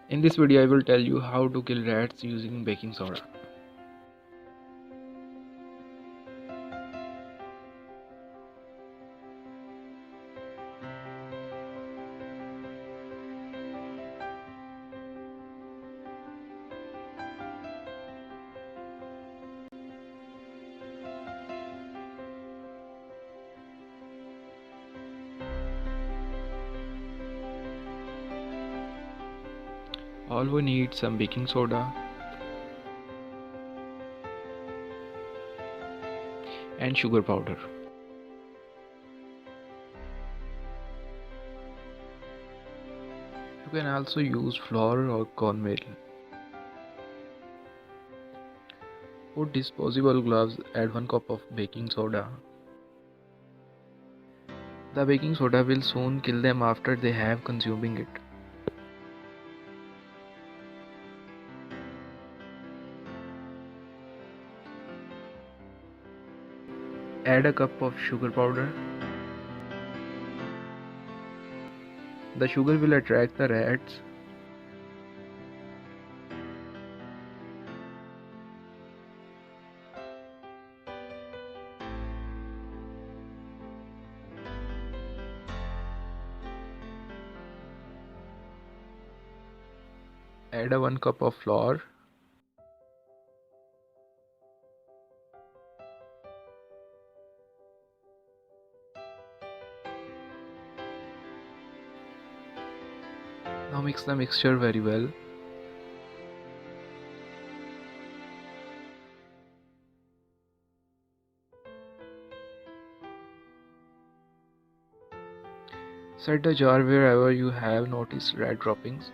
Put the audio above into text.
In this video, I will tell you how to kill rats using baking soda. All we need some baking soda and sugar powder. You can also use flour or cornmeal. Put disposable gloves, add 1 cup of baking soda. The baking soda will soon kill them after they have consuming it. Add a cup of sugar powder. The sugar will attract the rats. Add a 1 cup of flour. Now mix the mixture very well. Set the jar wherever you have noticed rat droppings.